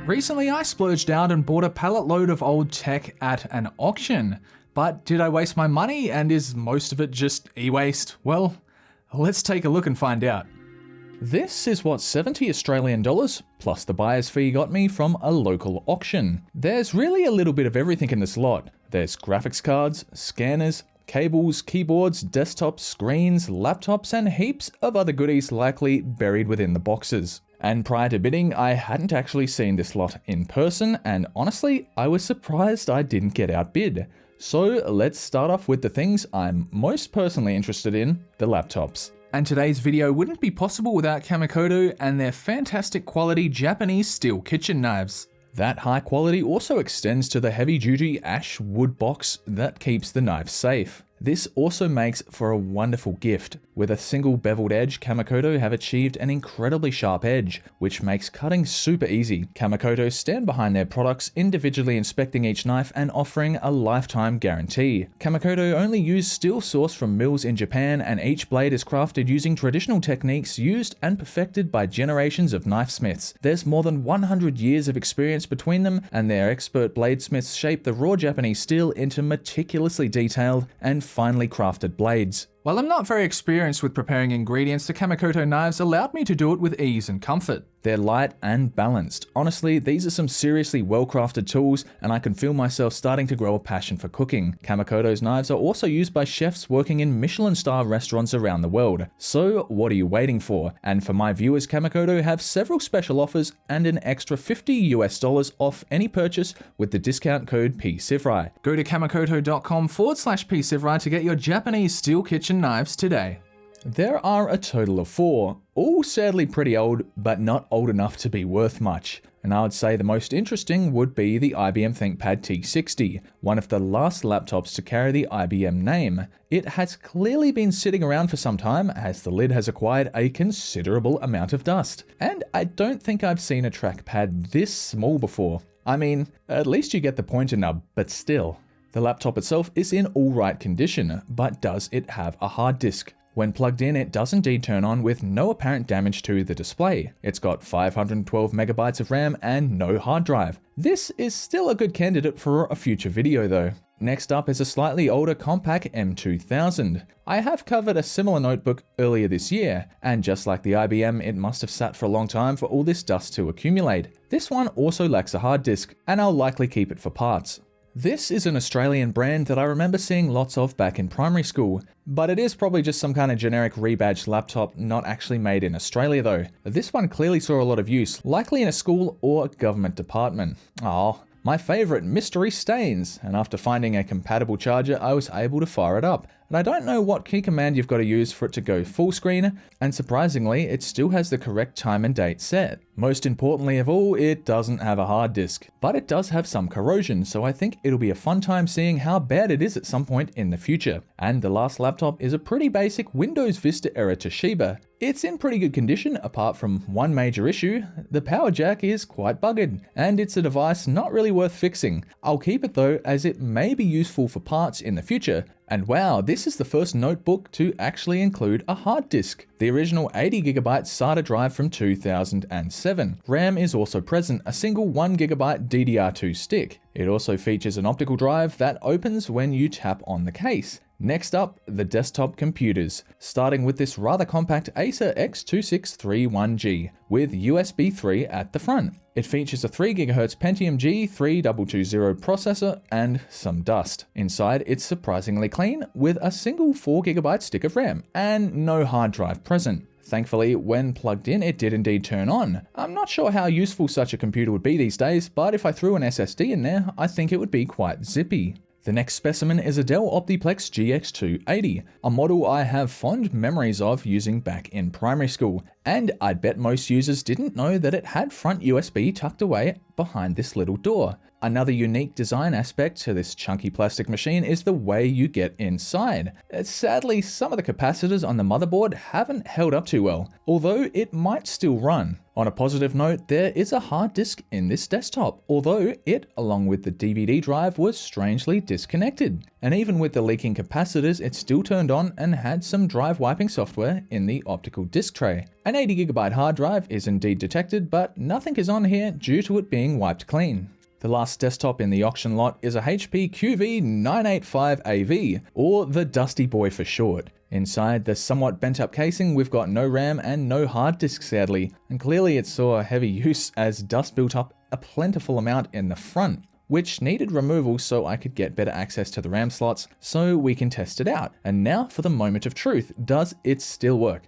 Recently I splurged out and bought a pallet load of old tech at an auction. But did I waste my money, and is most of it just e-waste? Well, let's take a look and find out. This is what $70 Australian plus the buyer's fee got me from a local auction. There's really a little bit of everything in this lot. There's graphics cards, scanners, cables, keyboards, desktops, screens, laptops, and heaps of other goodies likely buried within the boxes. And prior to bidding, I hadn't actually seen this lot in person, and honestly, I was surprised I didn't get outbid. So let's start off with the things I'm most personally interested in, the laptops. And today's video wouldn't be possible without Kamikoto and their fantastic quality Japanese steel kitchen knives. That high quality also extends to the heavy-duty ash wood box that keeps the knife safe. This also makes for a wonderful gift. With a single beveled edge, Kamikoto have achieved an incredibly sharp edge, which makes cutting super easy. Kamikoto stand behind their products, individually inspecting each knife and offering a lifetime guarantee. Kamikoto only use steel sourced from mills in Japan, and each blade is crafted using traditional techniques used and perfected by generations of knifesmiths. There's more than 100 years of experience between them, and their expert bladesmiths shape the raw Japanese steel into meticulously detailed and finely crafted blades. While I'm not very experienced with preparing ingredients, the Kamikoto knives allowed me to do it with ease and comfort. They're light and balanced. Honestly, these are some seriously well-crafted tools, and I can feel myself starting to grow a passion for cooking. Kamikoto's knives are also used by chefs working in Michelin-star restaurants around the world. So what are you waiting for? And for my viewers, Kamikoto have several special offers and an extra $50 off any purchase with the discount code Psivewri. Go to kamikoto.com/Psivewri to get your Japanese steel kitchen knives today. There are a total of 4, all sadly pretty old, but not old enough to be worth much. And I would say the most interesting would be the IBM ThinkPad T60, one of the last laptops to carry the IBM name. It has clearly been sitting around for some time, as the lid has acquired a considerable amount of dust. And I don't think I've seen a trackpad this small before. I mean, at least you get the pointer nub, but still. The laptop itself is in all right condition, but does it have a hard disk? When plugged in, it does indeed turn on with no apparent damage to the display. It's got 512 megabytes of RAM and no hard drive. This is still a good candidate for a future video though. Next up is a slightly older Compaq M2000. I have covered a similar notebook earlier this year, and just like the IBM, it must have sat for a long time for all this dust to accumulate. This one also lacks a hard disk, and I'll likely keep it for parts. This is an Australian brand that I remember seeing lots of back in primary school, but it is probably just some kind of generic rebadged laptop not actually made in Australia though. This one clearly saw a lot of use, likely in a school or government department. Oh, my favourite, mystery stains, and after finding a compatible charger I was able to fire it up. And I don't know what key command you've got to use for it to go full screen, and surprisingly it still has the correct time and date set. Most importantly of all, it doesn't have a hard disk, but it does have some corrosion, so I think it'll be a fun time seeing how bad it is at some point in the future. And the last laptop is a pretty basic Windows Vista era Toshiba. It's in pretty good condition apart from one major issue: the power jack is quite buggered, and it's a device not really worth fixing. I'll keep it though, as it may be useful for parts in the future. And wow, this is the first notebook to actually include a hard disk. The original 80GB SATA drive from 2007. RAM is also present, a single 1GB DDR2 stick. It also features an optical drive that opens when you tap on the case. Next up, the desktop computers, starting with this rather compact Acer X2631G with USB 3 at the front. It features a 3GHz Pentium G3220 processor and some dust. Inside, it's surprisingly clean with a single 4GB stick of RAM and no hard drive present. Thankfully, when plugged in, it did indeed turn on. I'm not sure how useful such a computer would be these days, but if I threw an SSD in there, I think it would be quite zippy. The next specimen is a Dell Optiplex GX280, a model I have fond memories of using back in primary school, and I'd bet most users didn't know that it had front USB tucked away behind this little door. Another unique design aspect to this chunky plastic machine is the way you get inside. Sadly, some of the capacitors on the motherboard haven't held up too well, although it might still run. On a positive note, there is a hard disk in this desktop, although it, along with the DVD drive, was strangely disconnected. And even with the leaking capacitors, it still turned on and had some drive wiping software in the optical disk tray. And An 80GB hard drive is indeed detected, but nothing is on here due to it being wiped clean. The last desktop in the auction lot is a HP QV985AV, or the Dusty Boy for short. Inside the somewhat bent up casing, we've got no RAM and no hard disk sadly, and clearly it saw heavy use as dust built up a plentiful amount in the front, which needed removal so I could get better access to the RAM slots so we can test it out. And now for the moment of truth, does it still work?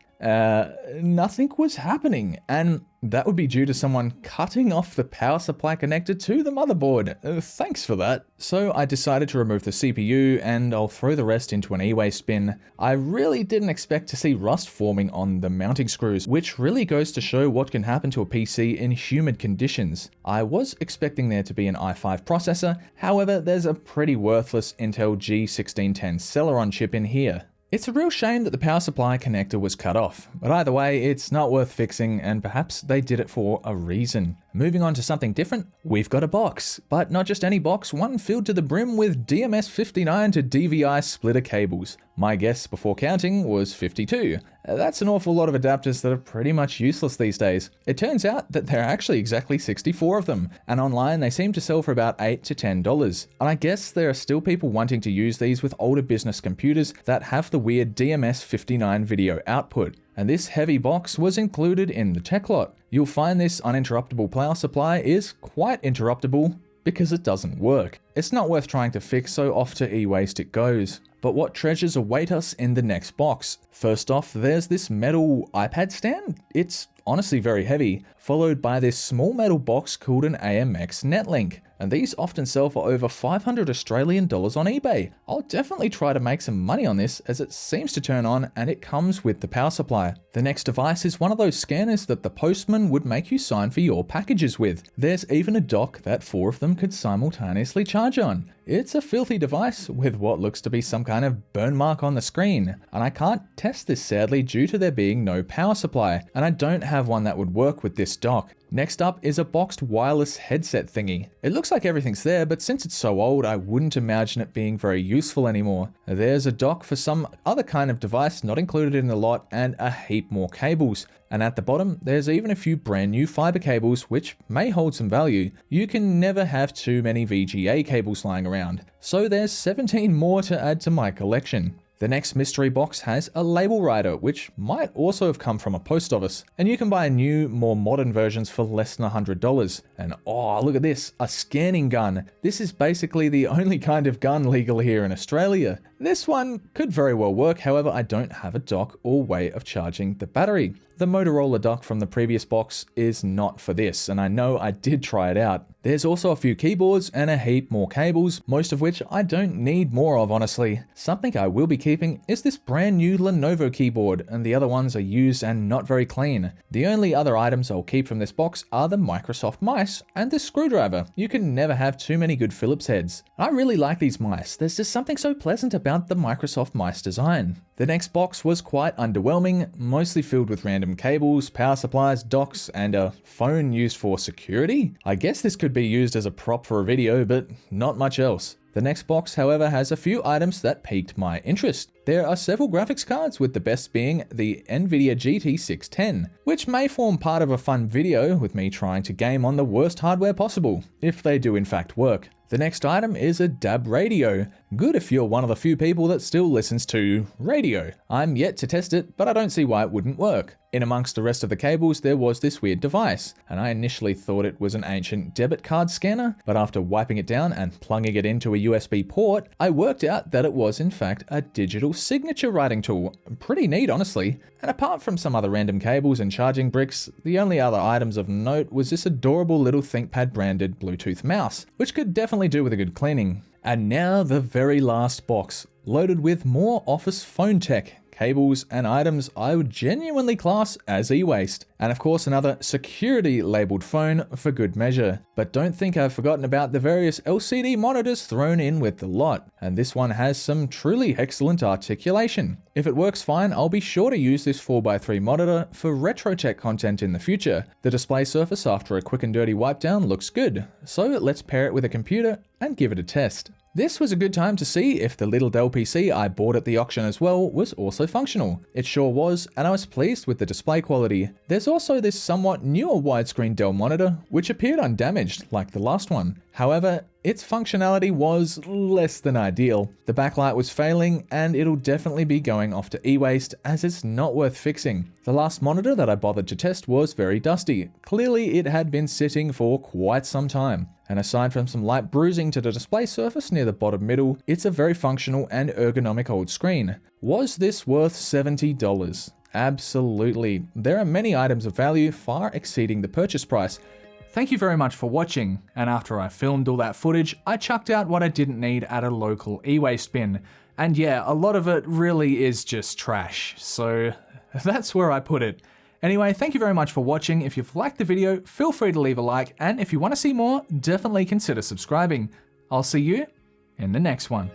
Nothing was happening, and that would be due to someone cutting off the power supply connector to the motherboard. Thanks for that. So I decided to remove the CPU and I'll throw the rest into an e-waste bin. I really didn't expect to see rust forming on the mounting screws, which really goes to show what can happen to a PC in humid conditions. I was expecting there to be an i5 processor, however there's a pretty worthless Intel G1610 Celeron chip in here. It's a real shame that the power supply connector was cut off, but either way, it's not worth fixing and perhaps they did it for a reason. Moving on to something different, we've got a box, but not just any box, one filled to the brim with DMS59 to DVI splitter cables. My guess before counting was 52. That's an awful lot of adapters that are pretty much useless these days. It turns out that there are actually exactly 64 of them, and online they seem to sell for about $8 to $10. And I guess there are still people wanting to use these with older business computers that have the weird DMS59 video output. And this heavy box was included in the tech lot. You'll find this uninterruptible power supply is quite interruptible because it doesn't work. It's not worth trying to fix, so off to e-waste it goes. But what treasures await us in the next box? First off, there's this metal iPad stand. It's honestly very heavy, followed by this small metal box called an AMX Netlink. And these often sell for over $500 Australian dollars on eBay. I'll definitely try to make some money on this as it seems to turn on and it comes with the power supply. The next device is one of those scanners that the postman would make you sign for your packages with. There's even a dock that 4 of them could simultaneously charge on. It's a filthy device with what looks to be some kind of burn mark on the screen, and I can't test this sadly due to there being no power supply, and I don't have one that would work with this dock. Next up is a boxed wireless headset thingy. It looks like everything's there, but since it's so old, I wouldn't imagine it being very useful anymore. There's a dock for some other kind of device not included in the lot and a heap more cables. And at the bottom, there's even a few brand new fiber cables, which may hold some value. You can never have too many VGA cables lying around. So there's 17 more to add to my collection. The next mystery box has a label writer, which might also have come from a post office, and you can buy new, more modern versions for less than $100. And oh, look at this, a scanning gun. This is basically the only kind of gun legal here in Australia. This one could very well work, however I don't have a dock or way of charging the battery. The Motorola dock from the previous box is not for this, and I know I did try it out. There's also a few keyboards and a heap more cables, most of which I don't need more of honestly. Something I will be keeping is this brand new Lenovo keyboard, and the other ones are used and not very clean. The only other items I'll keep from this box are the Microsoft mice and this screwdriver. You can never have too many good Phillips heads. I really like these mice, there's just something so pleasant about the Microsoft mice design. The next box was quite underwhelming, mostly filled with random cables, power supplies, docks, and a phone used for security. I guess this could be used as a prop for a video, but not much else. The next box, however, has a few items that piqued my interest. There are several graphics cards, with the best being the Nvidia GT610, which may form part of a fun video with me trying to game on the worst hardware possible, if they do in fact work. The next item is a DAB radio. Good if you're one of the few people that still listens to radio. I'm yet to test it, but I don't see why it wouldn't work. In amongst the rest of the cables, there was this weird device, and I initially thought it was an ancient debit card scanner, but after wiping it down and plugging it into a USB port, I worked out that it was in fact a digital signature writing tool. Pretty neat, honestly. And apart from some other random cables and charging bricks, the only other items of note was this adorable little ThinkPad branded Bluetooth mouse, which could definitely do with a good cleaning. And now the very last box, loaded with more office phone tech, cables, and items I would genuinely class as e-waste. And of course another security labeled phone for good measure. But don't think I've forgotten about the various LCD monitors thrown in with the lot. And this one has some truly excellent articulation. If it works fine, I'll be sure to use this 4x3 monitor for retro tech content in the future. The display surface after a quick and dirty wipe down looks good. So let's pair it with a computer and give it a test. This was a good time to see if the little Dell PC I bought at the auction as well was also functional. It sure was, and I was pleased with the display quality. There's also this somewhat newer widescreen Dell monitor, which appeared undamaged like the last one. However, its functionality was less than ideal. The backlight was failing, and it'll definitely be going off to e-waste as it's not worth fixing. The last monitor that I bothered to test was very dusty. Clearly it had been sitting for quite some time. And aside from some light bruising to the display surface near the bottom middle, it's a very functional and ergonomic old screen. Was this worth $70? Absolutely. There are many items of value far exceeding the purchase price. Thank you very much for watching, and after I filmed all that footage, I chucked out what I didn't need at a local e-waste bin. And yeah, a lot of it really is just trash, so that's where I put it. Anyway, thank you very much for watching. If you've liked the video, feel free to leave a like, and if you want to see more, definitely consider subscribing. I'll see you in the next one.